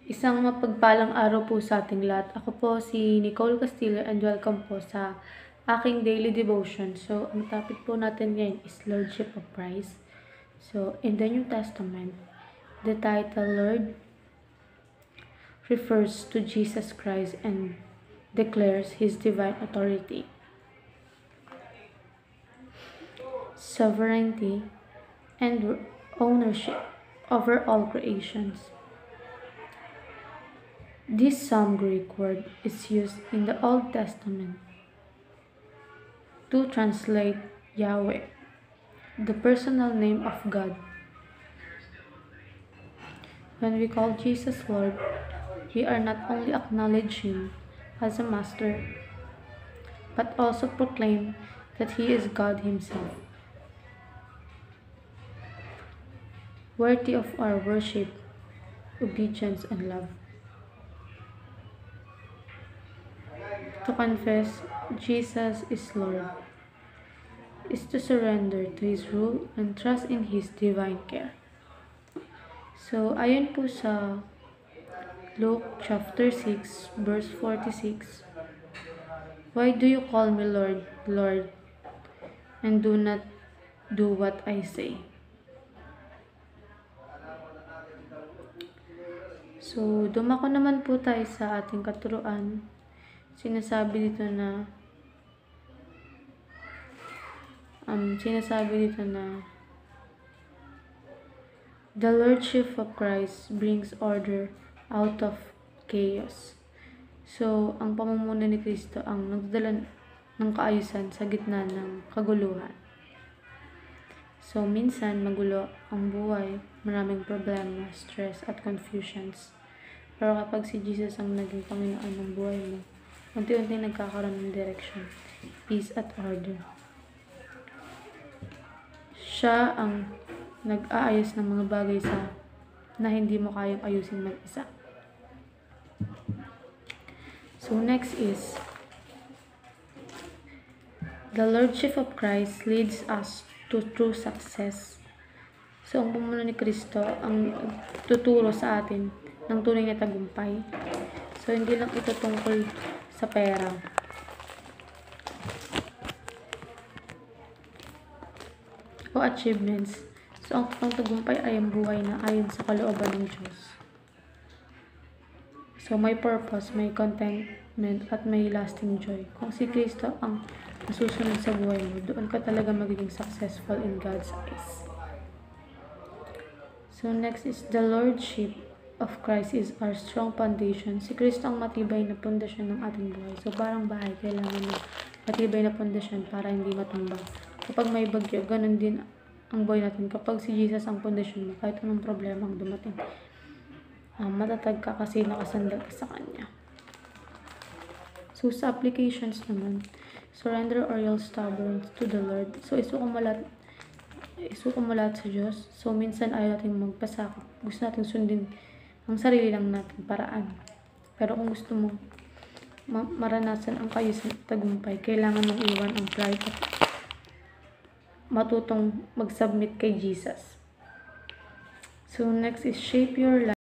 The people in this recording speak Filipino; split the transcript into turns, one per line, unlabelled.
Isang mapagpalang araw po sa ating lahat. Ako po si Nicole Castillo and welcome po sa aking daily devotion. So, ang topic po natin ngayon is Lordship of Christ. So, in the New Testament, the title Lord refers to Jesus Christ and declares His divine authority, sovereignty, and ownership over all creations. This some Greek word is used in the Old Testament to translate Yahweh, the personal name of God. When we call Jesus Lord, we are not only acknowledging Him as a master, but also proclaim that He is God Himself, worthy of our worship, obedience, and love. To confess Jesus is Lord is to surrender to His rule and trust in His divine care. So, ayon po sa Luke chapter 6, verse 46, "Why do you call me Lord, Lord, and do not do what I say?" So, dumako naman po tayo sa ating katuruan. Sinasabi dito na the Lordship of Christ brings order out of chaos. So, ang pamumuno ni Kristo ang nagdadala ng kaayusan sa gitna ng kaguluhan. So, minsan magulo ang buhay, maraming problema, stress, at confusions. Pero kapag si Jesus ang naging Panginoon ng buhay mo, unti-unti nagkakaroon ng direction, peace at order. Siya ang nag-aayos ng mga bagay na hindi mo kayang ayusin mag-isa. So next is, the Lordship of Christ leads us to true success. So ang pamumuno ni Kristo ang tuturo sa atin ng tunay na tagumpay. So hindi lang ito tungkol sa pera o achievements. So ang tagumpay ay ang buhay na ayon sa kalooban ng Diyos. So may purpose, may contentment, at may lasting joy. Kung si Kristo ang nasusunod sa buhay mo, doon ka talaga magiging successful in God's eyes. So next is, the Lordship of Christ is our strong foundation. Si Kristo ang matibay na pundasyon ng ating buhay. So parang bahay, kailangan ng matibay na pundasyon para hindi matumba. Kapag may bagyo, ganun din ang buhay natin. Kapag si Jesus ang pundasyon mo, kahit anong problema ang dumating, matatag ka kasi nakasandal ka sa Kanya. So sa applications naman, surrender all your stubborn to the Lord. So isuko mo lahat sa Diyos. So minsan ayaw natin magpasakit. Gusto natin sundin ang sarili lang natin paraan. Pero kung gusto mo maranasan ang kaayusan at tagumpay, kailangan mong iwan ang pride at matutong mag-submit kay Jesus. So next is, shape your life